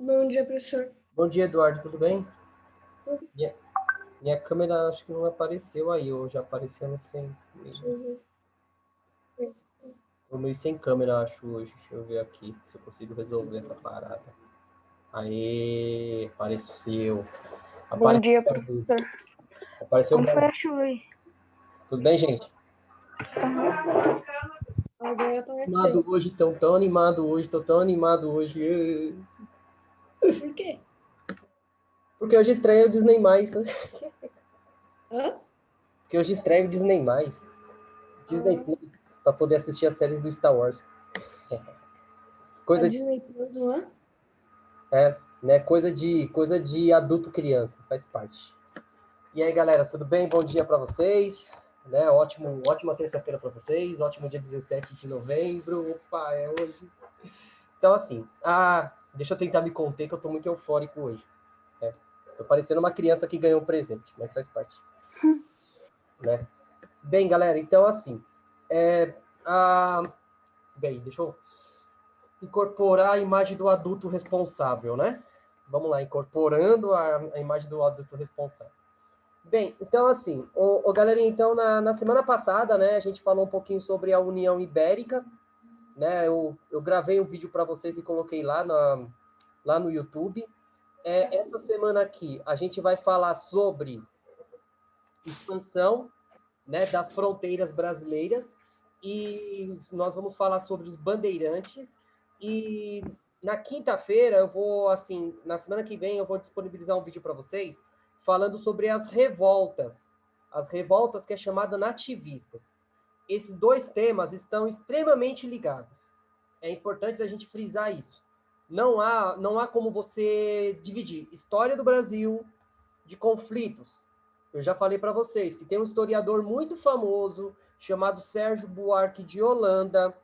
Bom dia, professor. Bom dia, Eduardo, tudo bem? Tudo. Minha câmera acho que não apareceu aí, ou já apareceu, não sei. Tô meio sem câmera, acho, hoje. Deixa eu ver aqui se eu consigo resolver essa parada. Aê, apareceu. Bom dia, Apareceu. professor. Apareceu Como foi bom. a chuva aí? Tudo bem, gente? Agora tá Animado hoje, tão animado hoje, tô tão animado hoje. Por quê? Porque hoje estreia o Disney+. Hã? Porque hoje estreia o Disney+. Disney Plus, pra poder assistir as séries do Star Wars. A Disney Plus, não é? Né? Coisa de adulto criança, faz parte. E aí, galera, tudo bem? Bom dia para vocês. Né? Ótima terça-feira para vocês. Ótimo dia 17 de novembro. Opa, é hoje. Então, assim, deixa eu tentar me conter que eu tô muito eufórico hoje. Tô parecendo uma criança que ganhou um presente, mas faz parte. Né? Bem, galera, então, assim, bem, deixa eu incorporar a imagem do adulto responsável, né? Vamos lá, incorporando a imagem do adulto responsável. Bem, então assim, galerinha, então na semana passada, né, a gente falou um pouquinho sobre a União Ibérica, né, eu gravei um vídeo para vocês e coloquei lá no YouTube. Essa semana aqui a gente vai falar sobre expansão, né, das fronteiras brasileiras e nós vamos falar sobre os bandeirantes e na quinta-feira eu vou, assim, na semana que vem eu vou disponibilizar um vídeo para vocês falando sobre as revoltas que é chamada nativistas. Esses dois temas estão extremamente ligados. É importante a gente frisar isso. Não há como você dividir história do Brasil de conflitos. Eu já falei para vocês que tem um historiador muito famoso chamado Sérgio Buarque de Holanda,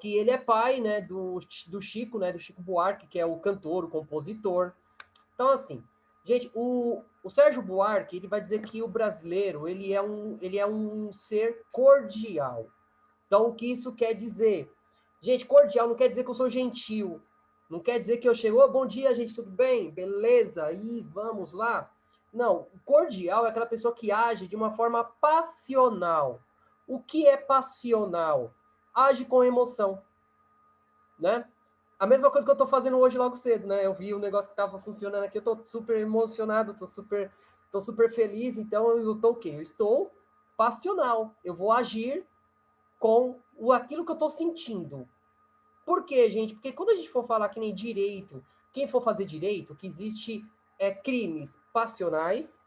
que ele é pai, né, do Chico, né, do Chico Buarque, que é o cantor, o compositor. Então, assim, gente, o Sérgio Buarque, ele vai dizer que o brasileiro, ele é um ser cordial. Então, o que isso quer dizer? Gente, cordial não quer dizer que eu sou gentil. Não quer dizer que eu chego, bom dia, gente, tudo bem? Beleza? Aí, vamos lá. Não, cordial é aquela pessoa que age de uma forma passional. O que é passional? Age com emoção, né? A mesma coisa que eu estou fazendo hoje logo cedo, né? Eu vi um negócio que estava funcionando aqui, eu estou super emocionado, estou super feliz, então eu estou o quê? Eu estou passional. Eu vou agir com aquilo que eu estou sentindo. Por quê, gente? Porque quando a gente for falar que nem direito, quem for fazer direito, que existe crimes passionais,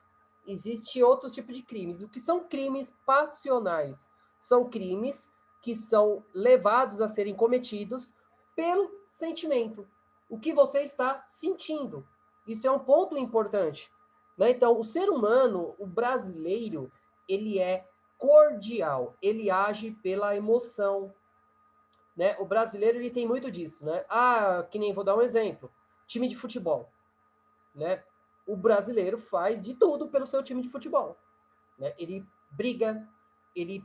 existe outros tipos de crimes. O que são crimes passionais? São crimes que são levados a serem cometidos pelo sentimento. O que você está sentindo. Isso é um ponto importante. Né? Então, o ser humano, o brasileiro, ele é cordial, ele age pela emoção, né? O brasileiro ele tem muito disso, né? Que nem vou dar um exemplo, time de futebol, né? O brasileiro faz de tudo pelo seu time de futebol, né? Ele briga, ele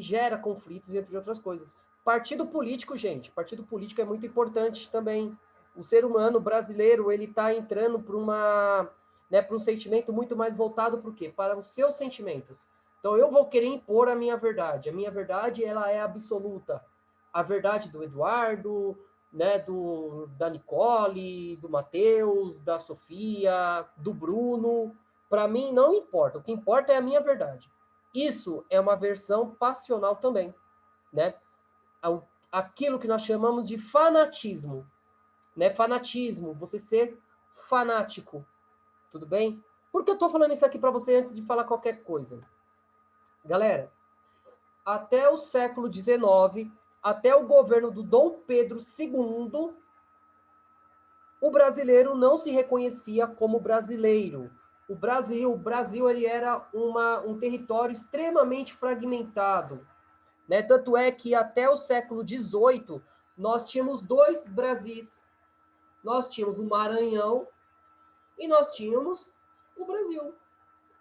gera conflitos, entre outras coisas. Partido político, gente, partido político é muito importante também. O ser humano brasileiro ele está entrando para um sentimento muito mais voltado para o quê? Para os seus sentimentos. Então eu vou querer impor a minha verdade. A minha verdade ela é absoluta. A verdade do Eduardo, né, da Nicole, do Matheus, da Sofia, do Bruno, para mim não importa. O que importa é a minha verdade. Isso é uma versão passional também, né? Aquilo que nós chamamos de fanatismo, né? Fanatismo, você ser fanático, tudo bem? Por que eu estou falando isso aqui para você antes de falar qualquer coisa? Galera, até o século XIX, até o governo do Dom Pedro II, o brasileiro não se reconhecia como brasileiro. O Brasil ele era um território extremamente fragmentado, né? Tanto é que até o século XVIII nós tínhamos dois Brasis. Nós tínhamos o Maranhão e nós tínhamos o Brasil,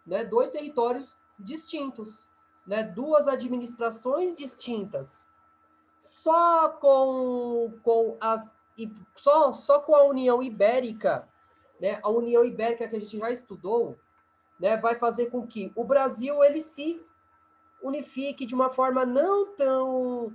né? Dois territórios distintos, né? Duas administrações distintas. Só com e só com a União Ibérica, né, a União Ibérica que a gente já estudou, né, vai fazer com que o Brasil ele se unifique de uma forma não tão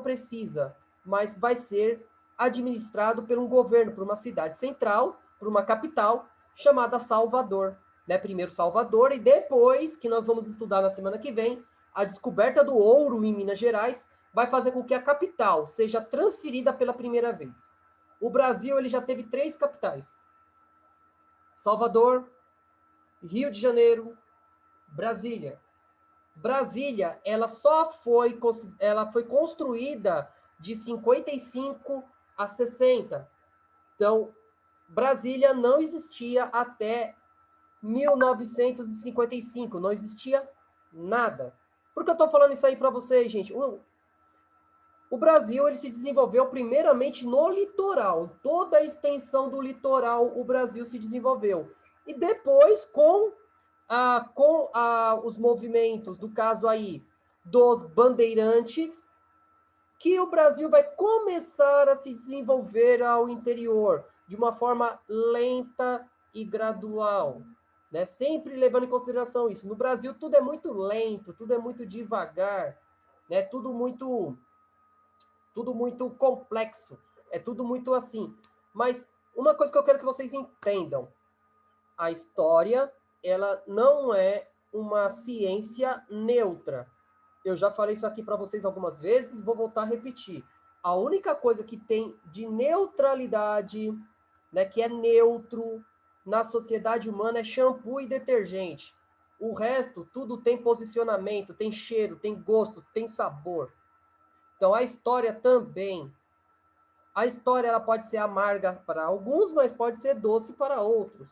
precisa, mas vai ser administrado por um governo, por uma cidade central, por uma capital chamada Salvador, né? Primeiro Salvador e depois, que nós vamos estudar na semana que vem, a descoberta do ouro em Minas Gerais vai fazer com que a capital seja transferida pela primeira vez. O Brasil ele já teve 3 capitais: Salvador, Rio de Janeiro, Brasília. Brasília, ela foi construída de 55 a 60. Então, Brasília não existia até 1955, não existia nada. Por que eu estou falando isso aí para vocês, gente? O Brasil ele se desenvolveu primeiramente no litoral. Toda a extensão do litoral o Brasil se desenvolveu. E depois, com os movimentos, do caso aí, dos bandeirantes, que o Brasil vai começar a se desenvolver ao interior, de uma forma lenta e gradual, né? Sempre levando em consideração isso. No Brasil, tudo é muito lento, tudo é muito devagar, né? Tudo muito complexo, é tudo muito assim. Mas uma coisa que eu quero que vocês entendam, a história ela não é uma ciência neutra. Eu já falei isso aqui para vocês algumas vezes, vou voltar a repetir. A única coisa que tem de neutralidade, né, que é neutro na sociedade humana é shampoo e detergente. O resto, tudo tem posicionamento, tem cheiro, tem gosto, tem sabor. Então, a história também. A história ela pode ser amarga para alguns, mas pode ser doce para outros.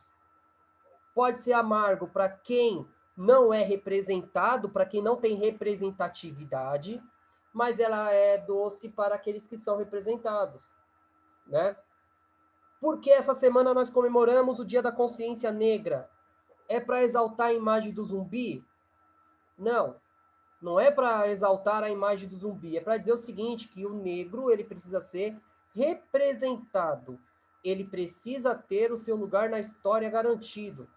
Pode ser amargo para quem não é representado, para quem não tem representatividade, mas ela é doce para aqueles que são representados, né? Porque essa semana nós comemoramos o Dia da Consciência Negra. É para exaltar a imagem do zumbi? Não, não é para exaltar a imagem do zumbi. É para dizer o seguinte, que o negro ele precisa ser representado. Ele precisa ter o seu lugar na história garantido.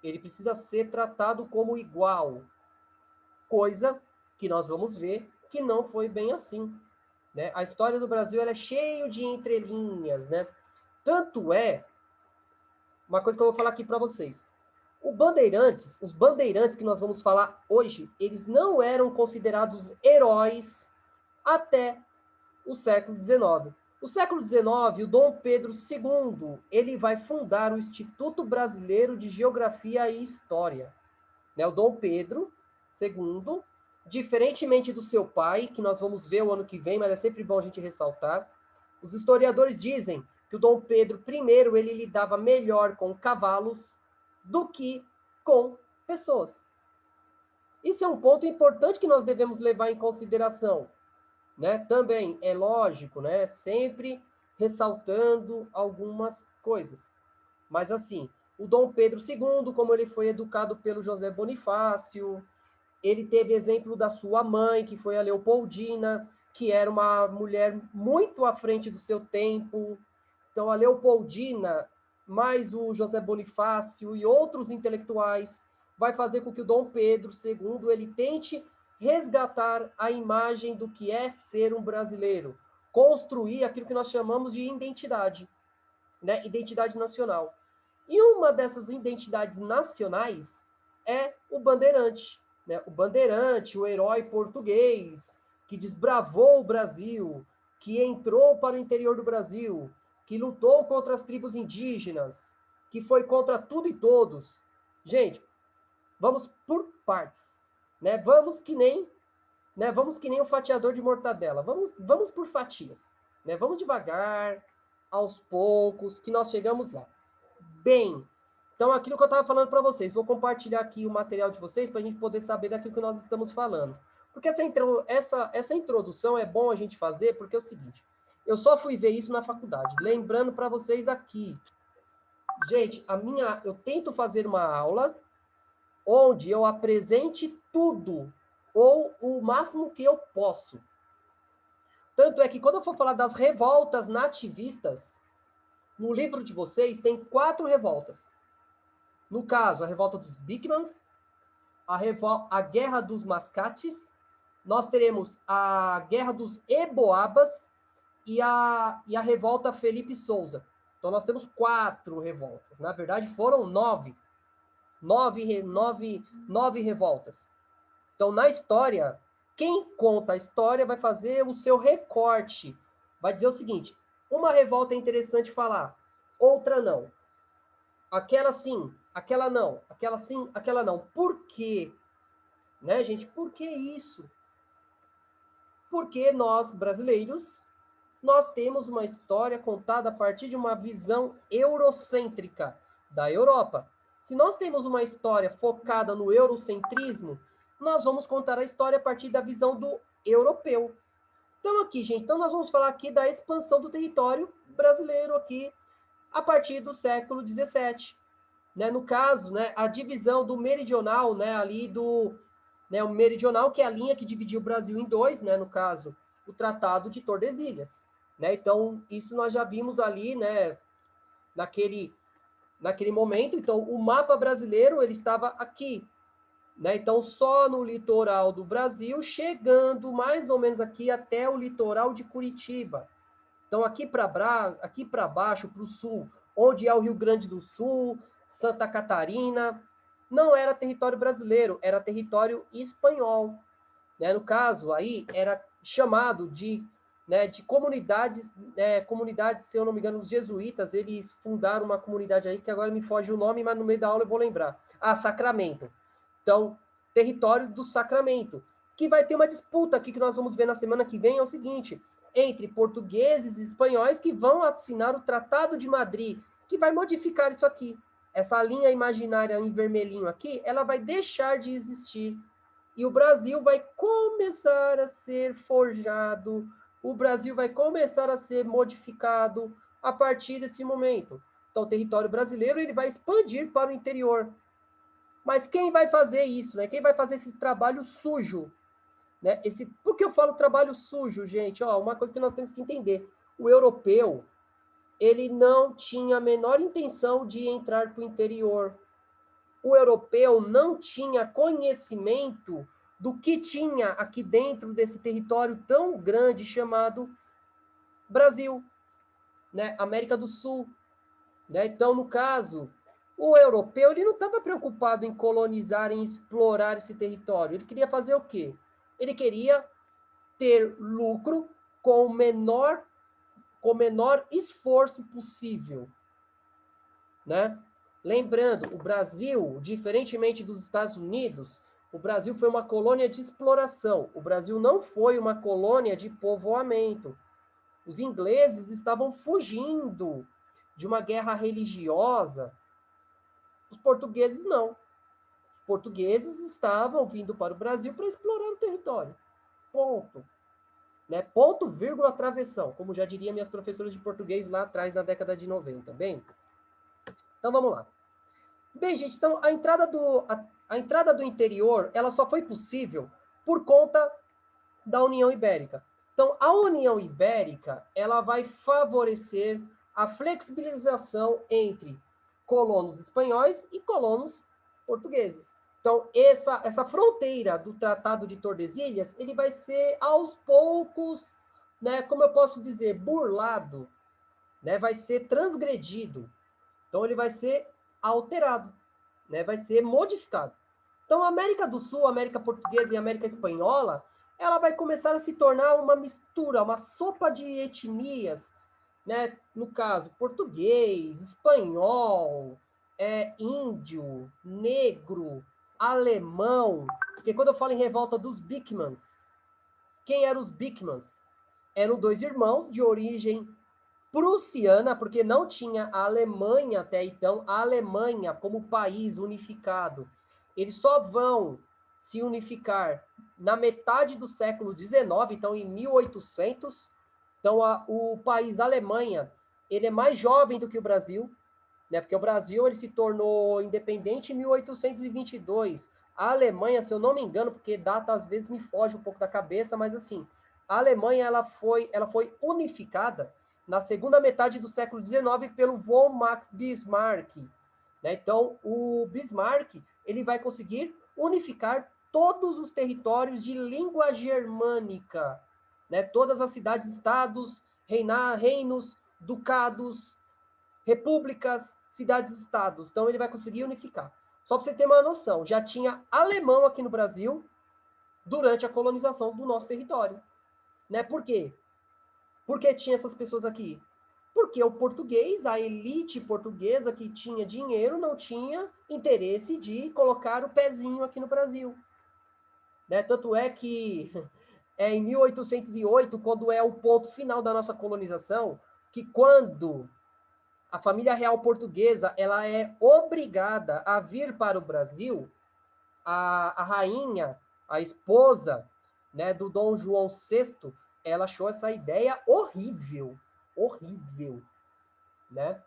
Ele precisa ser tratado como igual, coisa que nós vamos ver que não foi bem assim, né? A história do Brasil ela é cheia de entrelinhas, né? Tanto é, uma coisa que eu vou falar aqui para vocês, os bandeirantes que nós vamos falar hoje, eles não eram considerados heróis até o século XIX. No século XIX, o Dom Pedro II, ele vai fundar o Instituto Brasileiro de Geografia e História. Né? O Dom Pedro II, diferentemente do seu pai, que nós vamos ver o ano que vem, mas é sempre bom a gente ressaltar, os historiadores dizem que o Dom Pedro I, ele lidava melhor com cavalos do que com pessoas. Isso é um ponto importante que nós devemos levar em consideração. Né? Também é lógico, né? Sempre ressaltando algumas coisas. Mas assim, o Dom Pedro II, como ele foi educado pelo José Bonifácio, ele teve exemplo da sua mãe, que foi a Leopoldina, que era uma mulher muito à frente do seu tempo. Então, a Leopoldina, mais o José Bonifácio e outros intelectuais, vai fazer com que o Dom Pedro II ele tente resgatar a imagem do que é ser um brasileiro, construir aquilo que nós chamamos de identidade, né? Identidade nacional. E uma dessas identidades nacionais é o bandeirante, né? O bandeirante, o herói português que desbravou o Brasil, que entrou para o interior do Brasil, que lutou contra as tribos indígenas, que foi contra tudo e todos. Gente, vamos por partes. Né? Vamos que nem o fatiador de mortadela. Vamos por fatias. Né? Vamos devagar, aos poucos, que nós chegamos lá. Bem, então aquilo que eu estava falando para vocês, vou compartilhar aqui o material de vocês para a gente poder saber daquilo que nós estamos falando. Porque essa introdução é bom a gente fazer, porque é o seguinte, eu só fui ver isso na faculdade. Lembrando para vocês aqui, gente, eu tento fazer uma aula onde eu apresente tudo, ou o máximo que eu posso. Tanto é que quando eu for falar das revoltas nativistas, no livro de vocês tem 4 revoltas. No caso, a revolta dos Beekmans, a guerra dos Mascates, nós teremos a guerra dos Eboabas e a revolta Felipe Souza. Então, nós temos 4 revoltas. Na verdade, foram 9. 9 revoltas. Então, na história, quem conta a história vai fazer o seu recorte. Vai dizer o seguinte, uma revolta é interessante falar, outra não. Aquela sim, aquela não. Aquela sim, aquela não. Por quê? Né, gente? Por que isso? Porque nós, brasileiros, nós temos uma história contada a partir de uma visão eurocêntrica da Europa. Se nós temos uma história focada no eurocentrismo, nós vamos contar a história a partir da visão do europeu. Então aqui, gente, então nós vamos falar aqui da expansão do território brasileiro aqui a partir do século XVII. Né? No caso, né, a divisão do meridional, né, ali do... Né, o meridional, que é a linha que dividiu o Brasil em 2, né, no caso, o Tratado de Tordesilhas. Né? Então, isso nós já vimos ali, né, naquele momento. Então, o mapa brasileiro ele estava aqui. Né? Então, só no litoral do Brasil, chegando mais ou menos aqui até o litoral de Curitiba. Então, aqui para baixo, para o sul, onde é o Rio Grande do Sul, Santa Catarina, não era território brasileiro, era território espanhol. Né? No caso, aí era chamado de, né, de comunidades, se eu não me engano, os jesuítas, eles fundaram uma comunidade aí, que agora me foge o nome, mas no meio da aula eu vou lembrar. Sacramento. Então, território do Sacramento, que vai ter uma disputa aqui que nós vamos ver na semana que vem, é o seguinte, entre portugueses e espanhóis que vão assinar o Tratado de Madrid, que vai modificar isso aqui. Essa linha imaginária em vermelhinho aqui, ela vai deixar de existir. E o Brasil vai começar a ser forjado, o Brasil vai começar a ser modificado a partir desse momento. Então, o território brasileiro ele vai expandir para o interior. Mas quem vai fazer isso? Né? Quem vai fazer esse trabalho sujo? Né? Por que eu falo trabalho sujo, gente? Uma coisa que nós temos que entender. O europeu, ele não tinha a menor intenção de entrar para o interior. O europeu não tinha conhecimento do que tinha aqui dentro desse território tão grande chamado Brasil, né? América do Sul. Né? Então, no caso, o europeu ele não estava preocupado em colonizar, em explorar esse território. Ele queria fazer o quê? Ele queria ter lucro com o menor esforço possível. Né? Lembrando, o Brasil, diferentemente dos Estados Unidos, o Brasil foi uma colônia de exploração. O Brasil não foi uma colônia de povoamento. Os ingleses estavam fugindo de uma guerra religiosa. Os portugueses não. Os portugueses estavam vindo para o Brasil para explorar o território. Ponto. Né? Ponto, vírgula, travessão, como já diria minhas professoras de português lá atrás, na década de 90. Bem? Então, vamos lá. Bem, gente, então, a entrada do interior, ela só foi possível por conta da União Ibérica. Então, a União Ibérica, ela vai favorecer a flexibilização entre colonos espanhóis e colonos portugueses. Então, essa fronteira do Tratado de Tordesilhas, ele vai ser, aos poucos, né, como eu posso dizer, burlado, né, vai ser transgredido. Então, ele vai ser alterado, né, vai ser modificado. Então, a América do Sul, a América Portuguesa e a América Espanhola, ela vai começar a se tornar uma mistura, uma sopa de etnias, né? No caso, português, espanhol, índio, negro, alemão. Porque quando eu falo em revolta dos Beekmans, quem eram os Beekmans? Eram 2 irmãos de origem prussiana, porque não tinha a Alemanha até então, a Alemanha como país unificado. Eles só vão se unificar na metade do século XIX, então em 1800. Então, o país Alemanha, ele é mais jovem do que o Brasil, né? Porque o Brasil ele se tornou independente em 1822. A Alemanha, se eu não me engano, porque data às vezes me foge um pouco da cabeça, mas assim, a Alemanha ela foi unificada na segunda metade do século XIX pelo von Max Bismarck. Né? Então, o Bismarck ele vai conseguir unificar todos os territórios de língua germânica, né? Todas as cidades-estados, reinos, ducados, repúblicas, cidades-estados. Então, ele vai conseguir unificar. Só para você ter uma noção, já tinha alemão aqui no Brasil durante a colonização do nosso território. Né? Por quê? Por que tinha essas pessoas aqui? Porque o português, a elite portuguesa que tinha dinheiro, não tinha interesse de colocar o pezinho aqui no Brasil. Né? Tanto é que em 1808, quando é o ponto final da nossa colonização, que quando a família real portuguesa ela é obrigada a vir para o Brasil, a rainha, a esposa, né, do Dom João VI, ela achou essa ideia horrível, horrível, né?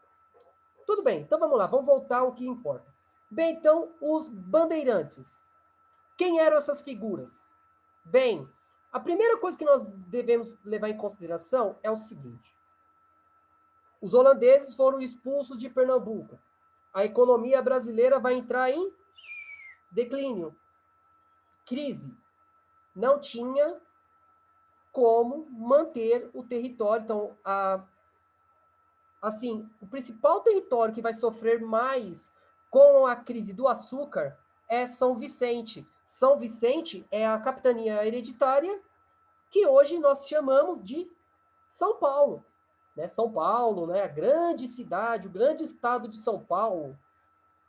Tudo bem, então vamos lá, vamos voltar ao que importa. Bem, então, os bandeirantes. Quem eram essas figuras? Bem, a primeira coisa que nós devemos levar em consideração é o seguinte. Os holandeses foram expulsos de Pernambuco. A economia brasileira vai entrar em declínio, crise. Não tinha como manter o território. Então, assim, o principal território que vai sofrer mais com a crise do açúcar é São Vicente. São Vicente é a capitania hereditária que hoje nós chamamos de São Paulo. Né? São Paulo, né? A grande cidade, o grande estado de São Paulo.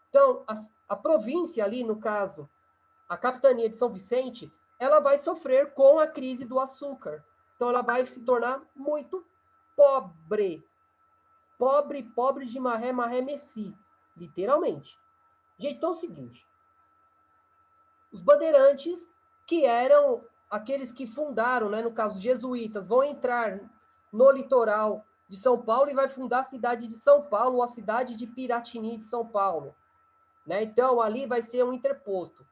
Então, a província ali, no caso, a capitania de São Vicente, ela vai sofrer com a crise do açúcar. Então, ela vai se tornar muito pobre. Pobre, pobre de marré, marré messi. Literalmente. Gente, então é o seguinte. Os bandeirantes, que eram aqueles que fundaram, né, no caso, os jesuítas, vão entrar no litoral de São Paulo e vai fundar a cidade de São Paulo, ou a cidade de Piratini de São Paulo. Né? Então, ali vai ser um interposto.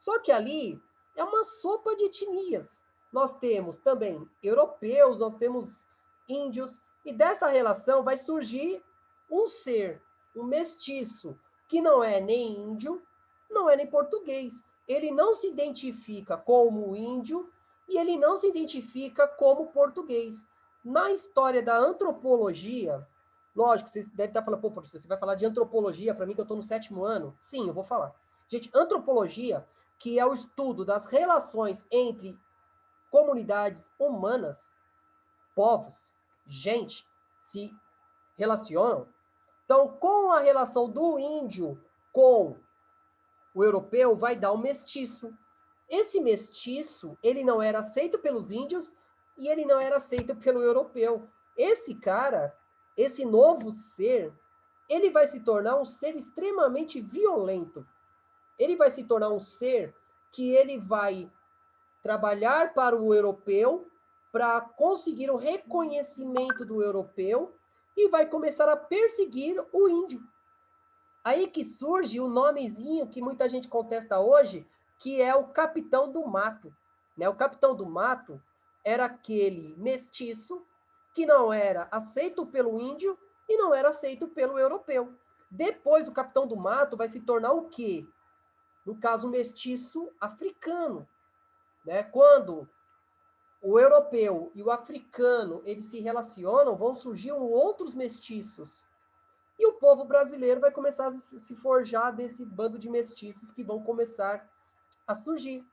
Só que ali é uma sopa de etnias. Nós temos também europeus, nós temos índios, e dessa relação vai surgir um ser, um mestiço, que não é nem índio, não é nem português. Ele não se identifica como índio e ele não se identifica como português. Na história da antropologia, lógico, vocês devem estar falando, pô, professor, você vai falar de antropologia para mim que eu estou no 7º ano? Sim, eu vou falar. Gente, antropologia, que é o estudo das relações entre comunidades humanas, povos, gente, se relacionam. Então, com a relação do índio com o europeu, vai dar um mestiço. Esse mestiço, ele não era aceito pelos índios e ele não era aceito pelo europeu. Esse cara, esse novo ser, ele vai se tornar um ser extremamente violento. Ele vai se tornar um ser que ele vai trabalhar para o europeu, para conseguir o reconhecimento do europeu, e vai começar a perseguir o índio. Aí que surge o nomezinho que muita gente contesta hoje, que é o Capitão do Mato. Né? O Capitão do Mato era aquele mestiço que não era aceito pelo índio e não era aceito pelo europeu. Depois, o Capitão do Mato vai se tornar o quê? No caso, mestiço africano. Né? Quando o europeu e o africano eles se relacionam, vão surgir outros mestiços. E o povo brasileiro vai começar a se forjar desse bando de mestiços que vão começar a surgir.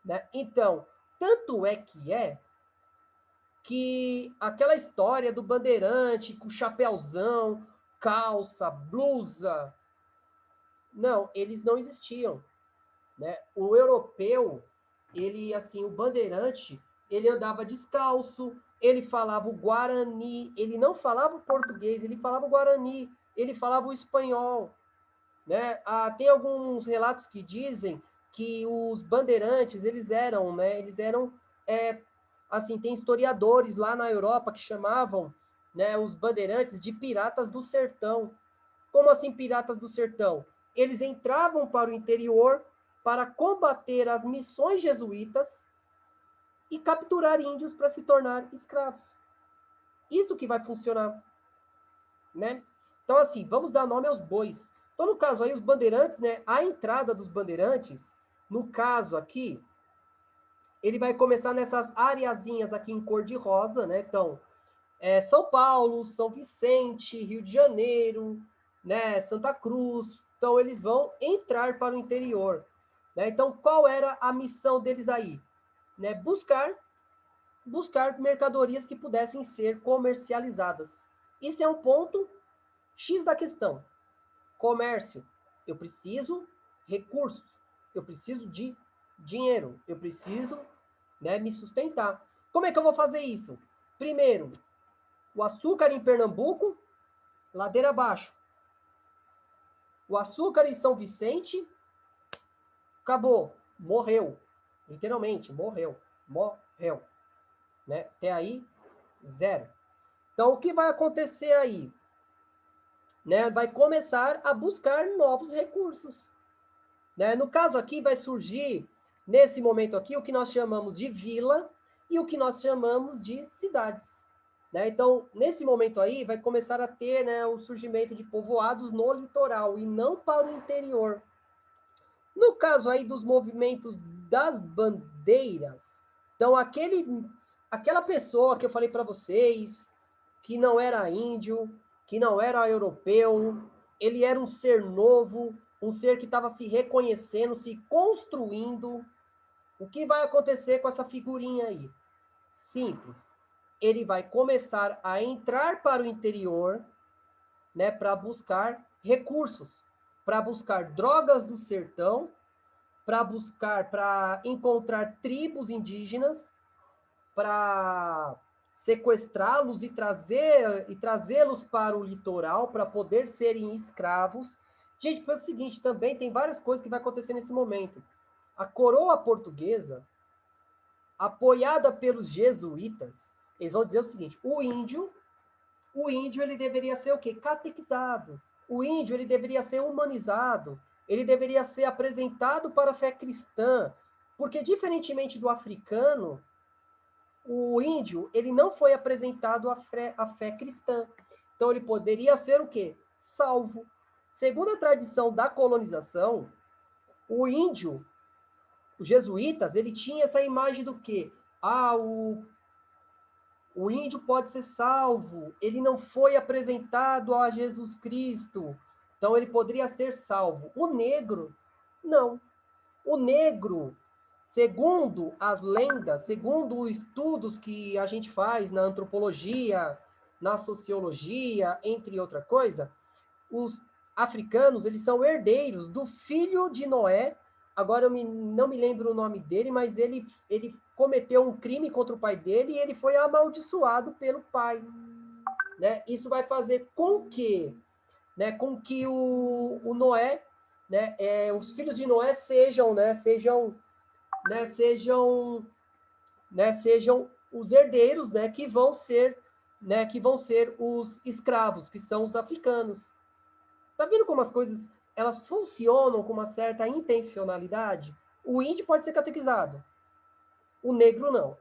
Né? Então, tanto é que aquela história do bandeirante com chapéuzão, calça, blusa, não, eles não existiam. Né? O europeu, ele, assim, o bandeirante, ele andava descalço, ele falava o guarani, ele não falava o português, ele falava o guarani, ele falava o espanhol. Né? Tem alguns relatos que dizem que os bandeirantes, eles eram, assim, tem historiadores lá na Europa que chamavam, né, os bandeirantes de piratas do sertão. Como assim piratas do sertão? Eles entravam para o interior para combater as missões jesuítas, e capturar índios para se tornar escravos. Isso que vai funcionar, né? Então, assim, vamos dar nome aos bois. Então, no caso aí, os bandeirantes, né? A entrada dos bandeirantes, no caso aqui, ele vai começar nessas areazinhas aqui em cor de rosa, né? Então, São Paulo, São Vicente, Rio de Janeiro, né? Santa Cruz. Então, eles vão entrar para o interior, né? Então, qual era a missão deles aí? Né? Buscar mercadorias que pudessem ser comercializadas. Isso é um ponto X da questão. Comércio. Eu preciso recursos. Eu preciso de dinheiro. Eu preciso, né, me sustentar. Como é que eu vou fazer isso? Primeiro, o açúcar em Pernambuco, ladeira abaixo. O açúcar em São Vicente, acabou. Morreu. Literalmente, morreu. Morreu. Né? Até aí, zero. Então, o que vai acontecer aí? Né? Vai começar a buscar novos recursos. Né? No caso aqui, vai surgir, nesse momento aqui, o que nós chamamos de vila e o que nós chamamos de cidades. Né? Então, nesse momento aí, vai começar a ter, né, o surgimento de povoados no litoral e não para o interior. No caso aí dos movimentos das bandeiras, então aquela pessoa que eu falei para vocês, que não era índio, que não era europeu, ele era um ser novo, um ser que estava se reconhecendo, se construindo. O que vai acontecer com essa figurinha aí? Simples. Ele vai começar a entrar para o interior, né, para buscar recursos, para buscar drogas do sertão, para encontrar tribos indígenas, para sequestrá-los e trazê-los para o litoral para poder serem escravos. Gente, foi o seguinte, também tem várias coisas que vai acontecer nesse momento. A coroa portuguesa, apoiada pelos jesuítas, eles vão dizer o seguinte: o índio ele deveria ser o quê? Catequizado. O índio ele deveria ser humanizado. Ele deveria ser apresentado para a fé cristã, porque diferentemente do africano, o índio, ele não foi apresentado à fé cristã. Então, ele poderia ser o quê? Salvo. Segundo a tradição da colonização, o índio, os jesuítas, ele tinha essa imagem do quê? O índio pode ser salvo, ele não foi apresentado a Jesus Cristo, então ele poderia ser salvo. O negro, não. O negro, segundo as lendas, segundo os estudos que a gente faz na antropologia, na sociologia, entre outra coisa, os africanos, eles são herdeiros do filho de Noé. Agora não me lembro o nome dele, mas ele cometeu um crime contra o pai dele e ele foi amaldiçoado pelo pai. Né? Isso vai fazer com que o Noé, né, os filhos de Noé sejam os herdeiros, né, que vão ser os escravos, que são os africanos. Tá vendo como as coisas elas funcionam com uma certa intencionalidade? O índio pode ser catequizado, o negro não.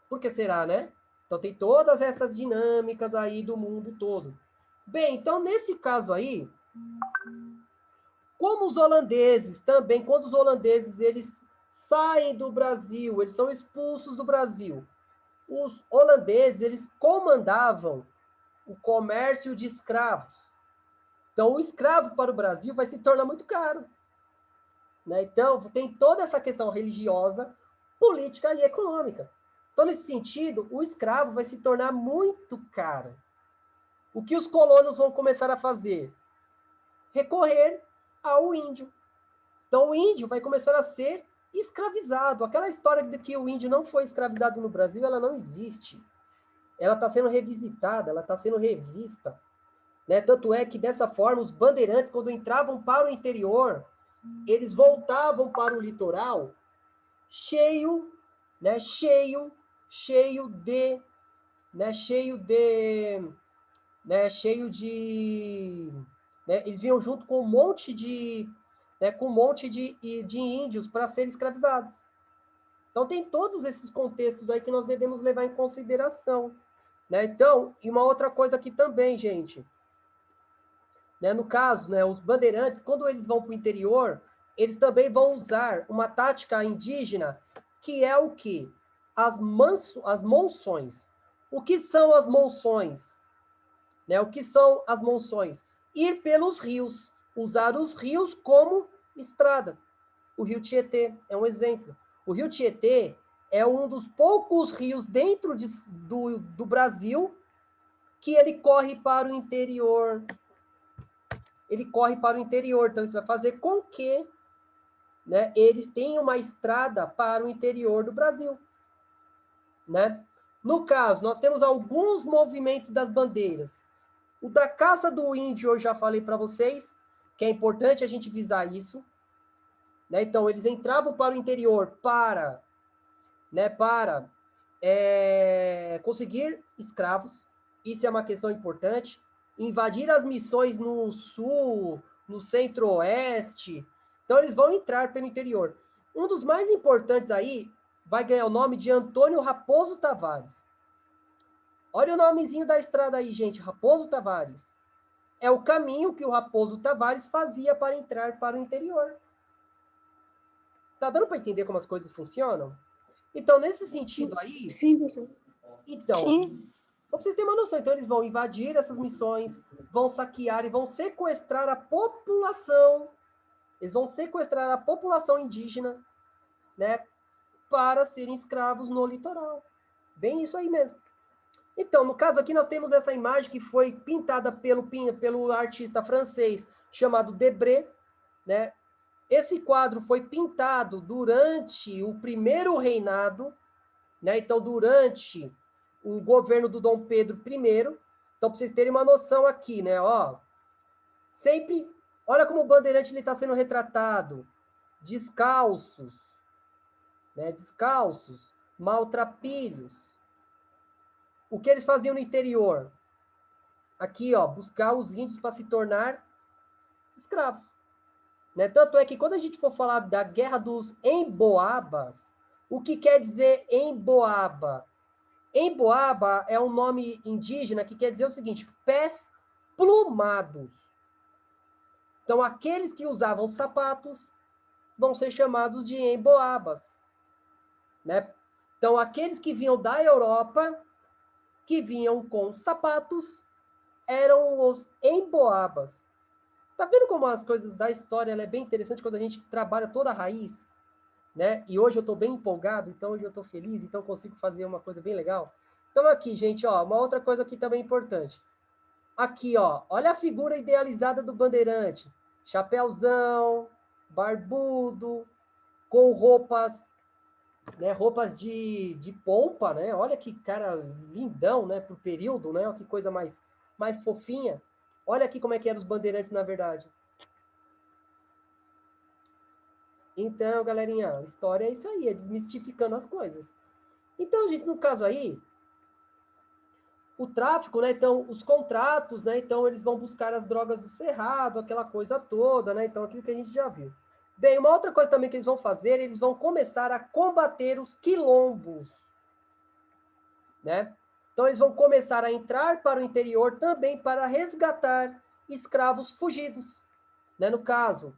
Por que será, né? Então tem todas essas dinâmicas aí do mundo todo. Bem, então nesse caso aí, como os holandeses também, quando os holandeses eles saem do Brasil, eles são expulsos do Brasil, os holandeses eles comandavam o comércio de escravos. Então, o escravo para o Brasil vai se tornar muito caro. Né? Então, tem toda essa questão religiosa, política e econômica. Então, nesse sentido, o escravo vai se tornar muito caro. O que os colonos vão começar a fazer? Recorrer ao índio. Então, o índio vai começar a ser escravizado. Aquela história de que o índio não foi escravizado no Brasil, ela não existe. Ela está sendo revisitada, ela está sendo revista. Né? Tanto é que, dessa forma, os bandeirantes, quando entravam para o interior, eles voltavam para o litoral cheio de eles vinham junto com um monte de índios para serem escravizados. Então, tem todos esses contextos aí que nós devemos levar em consideração, né? Então, e uma outra coisa aqui também, gente, né? No caso, né, os bandeirantes, quando eles vão para o interior, eles também vão usar uma tática indígena, que é o quê? As monções. O que são as monções? Né? O que são as monções? Ir pelos rios, usar os rios como estrada. O rio Tietê é um exemplo. O rio Tietê é um dos poucos rios dentro do Brasil que ele corre para o interior. Ele corre para o interior, então isso vai fazer com que, né, eles tenham uma estrada para o interior do Brasil. Né? No caso, nós temos alguns movimentos das bandeiras. O da caça do índio, eu já falei para vocês, que é importante a gente visar isso. Né? Então, eles entravam para o interior para conseguir escravos. Isso é uma questão importante. Invadir as missões no sul, no centro-oeste. Então, eles vão entrar pelo interior. Um dos mais importantes aí vai ganhar o nome de Antônio Raposo Tavares. Olha o nomezinho da estrada aí, gente. Raposo Tavares. É o caminho que o Raposo Tavares fazia para entrar para o interior. Tá dando para entender como as coisas funcionam? Então, nesse sentido aí... Sim, professor. Então, Sim. só para vocês terem uma noção. Então, eles vão invadir essas missões, vão saquear e vão sequestrar a população. Eles vão sequestrar a população indígena, né, para serem escravos no litoral. Bem isso aí mesmo. Então, no caso aqui, nós temos essa imagem que foi pintada pelo artista francês chamado Debré, né? Esse quadro foi pintado durante o primeiro reinado, né? Então, durante o governo do Dom Pedro I. Então, para vocês terem uma noção aqui, né? Ó, sempre, olha como o bandeirante está sendo retratado. Descalços, né? Descalços, maltrapilhos. O que eles faziam no interior? Aqui, ó, buscar os índios para se tornar escravos. Né? Tanto é que quando a gente for falar da Guerra dos Emboabas, o que quer dizer Emboaba? Emboaba é um nome indígena que quer dizer o seguinte, pés plumados. Então, aqueles que usavam sapatos vão ser chamados de emboabas. Né? Então, aqueles que vinham da Europa, que vinham com sapatos, eram os emboabas. Tá vendo como as coisas da história ela é bem interessante quando a gente trabalha toda a raiz? Né? E hoje eu estou bem empolgado, então hoje eu estou feliz, então consigo fazer uma coisa bem legal. Então aqui, gente, ó, uma outra coisa aqui também importante. Aqui, ó, olha a figura idealizada do bandeirante. Chapéuzão, barbudo, com roupas, né, roupas de pompa, né? Olha que cara lindão, né, pro período, né? Olha que coisa mais fofinha. Olha aqui como é que eram os bandeirantes, na verdade. Então, galerinha, a história é isso aí, é desmistificando as coisas. Então, gente, no caso aí, o tráfico, né? Então, os contratos, né? Então, eles vão buscar as drogas do cerrado, aquela coisa toda, né? Então, aquilo que a gente já viu. Bem, uma outra coisa também que eles vão fazer, eles vão começar a combater os quilombos, né? Então, eles vão começar a entrar para o interior também para resgatar escravos fugidos, né? No caso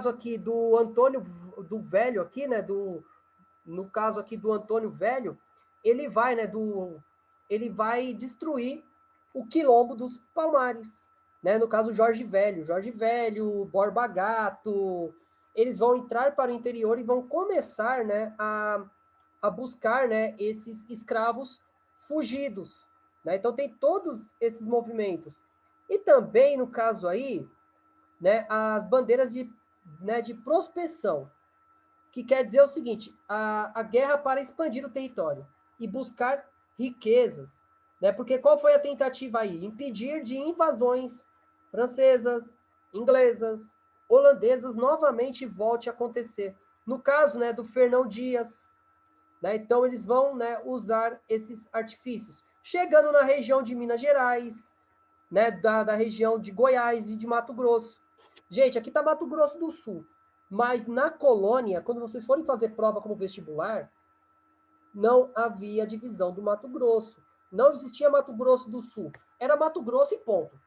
aqui do Antônio do Velho aqui, né? No caso aqui do Antônio Velho, ele vai destruir o quilombo dos Palmares, né? No caso Jorge Velho, Borba Gato, eles vão entrar para o interior e vão começar, né, a buscar, né, esses escravos fugidos, né? Então tem todos esses movimentos. E também, no caso aí, né, as bandeiras de prospeção, que quer dizer o seguinte, a guerra para expandir o território e buscar riquezas, né? Porque qual foi a tentativa aí? Impedir de invasões francesas, inglesas, holandesas novamente volte a acontecer. No caso, né, do Fernão Dias, né? Então eles vão, né, usar esses artifícios. Chegando na região de Minas Gerais, né, da região de Goiás e de Mato Grosso. Gente, aqui está Mato Grosso do Sul. Mas na colônia, quando vocês forem fazer prova como vestibular, não havia divisão do Mato Grosso. Não existia Mato Grosso do Sul. Era Mato Grosso e ponto.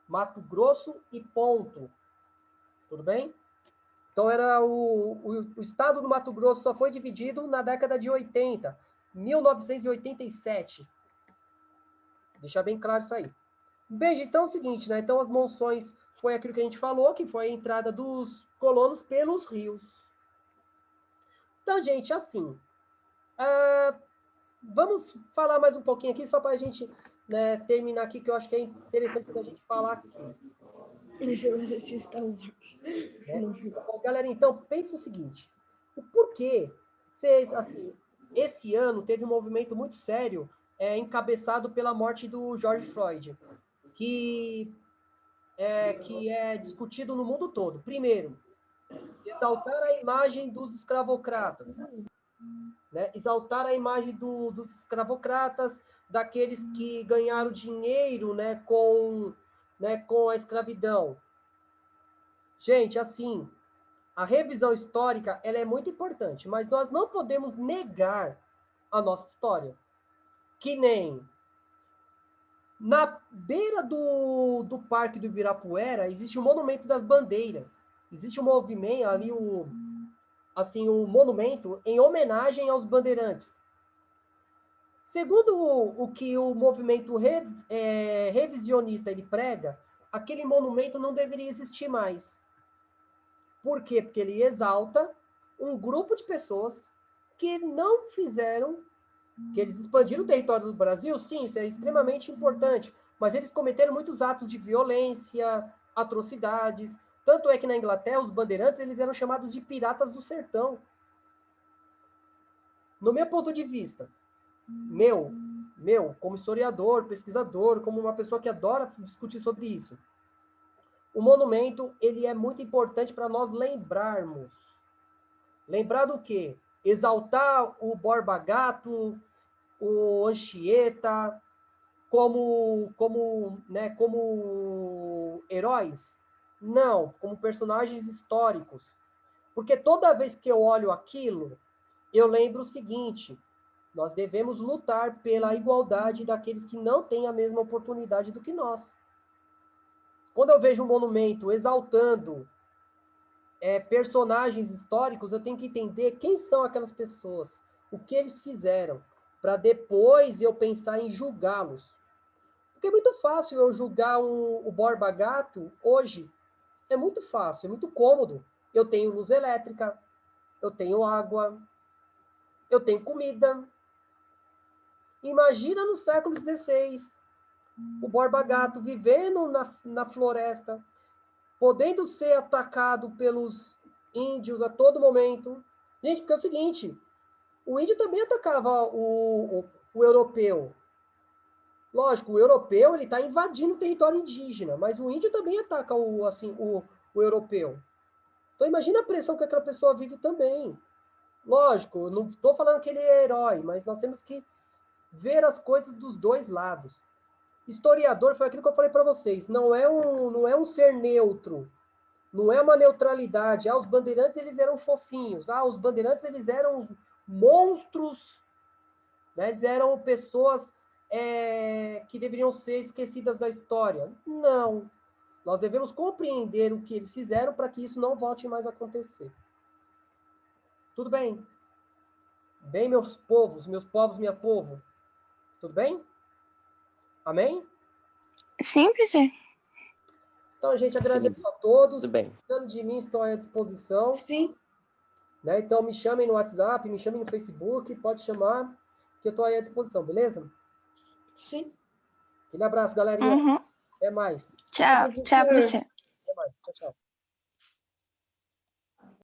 Mato Grosso e ponto. Tudo bem? Então, era o estado do Mato Grosso só foi dividido na década de 80, 1987. Deixar bem claro isso aí. Bem, então é o seguinte, né? Então, as monções foi aquilo que a gente falou, que foi a entrada dos colonos pelos rios. Então, gente, assim, vamos falar mais um pouquinho aqui, só para a gente, né, terminar aqui, que eu acho que é interessante a gente falar aqui. Você vai assistir Star Wars. Né? Bom, galera, então, pense o seguinte. O porquê vocês, assim, esse ano teve um movimento muito sério, encabeçado pela morte do George Floyd, que é discutido no mundo todo. Primeiro, exaltar a imagem dos escravocratas. Né? Exaltar a imagem dos escravocratas, daqueles que ganharam dinheiro, né, com a escravidão. Gente, assim, a revisão histórica ela é muito importante, mas nós não podemos negar a nossa história. Que nem na beira do Parque do Ibirapuera existe o Monumento das Bandeiras. Existe um movimento ali, um monumento em homenagem aos bandeirantes. Segundo o que o movimento revisionista ele prega, aquele monumento não deveria existir mais. Por quê? Porque ele exalta um grupo de pessoas que não fizeram, que eles expandiram o território do Brasil, sim, isso é extremamente importante, mas eles cometeram muitos atos de violência, atrocidades. Tanto é que na Inglaterra, os bandeirantes eles eram chamados de piratas do sertão. No meu ponto de vista, como historiador, pesquisador, como uma pessoa que adora discutir sobre isso, o monumento ele é muito importante para nós lembrarmos. Lembrar do quê? Exaltar o Borba Gato, o Anchieta, como heróis? Não, como personagens históricos. Porque toda vez que eu olho aquilo, eu lembro o seguinte: nós devemos lutar pela igualdade daqueles que não têm a mesma oportunidade do que nós. Quando eu vejo um monumento exaltando personagens históricos, eu tenho que entender quem são aquelas pessoas, o que eles fizeram, para depois eu pensar em julgá-los. Porque é muito fácil eu julgar o Borba Gato hoje. É muito fácil, é muito cômodo. Eu tenho luz elétrica, eu tenho água, eu tenho comida. Imagina no século XVI, o Borba Gato vivendo na floresta, podendo ser atacado pelos índios a todo momento. Gente, porque é o seguinte, o índio também atacava o europeu. Lógico, o europeu ele está invadindo o território indígena, mas o índio também ataca o europeu. Então imagina a pressão que aquela pessoa vive também. Lógico, eu não estou falando que ele é herói, mas nós temos que ver as coisas dos dois lados. Historiador foi aquilo que eu falei para vocês, não é um ser neutro, não é uma neutralidade. Os bandeirantes eles eram fofinhos, os bandeirantes eles eram monstros, né? Eles eram pessoas que deveriam ser esquecidas da história. Não. Nós devemos compreender o que eles fizeram para que isso não volte mais a acontecer. Tudo bem? Bem, meus povos, minha povo. Tudo bem? Amém? Sim, professor. Então, gente, agradeço a todos. Tudo bem. Precisando de mim, estou à disposição. Sim. Né? Então, me chamem no WhatsApp, me chamem no Facebook, pode chamar, que eu estou aí à disposição, beleza? Sim. Aquele abraço, galerinha. Uhum. Até mais. Tchau, professor. Até mais. Tchau, tchau.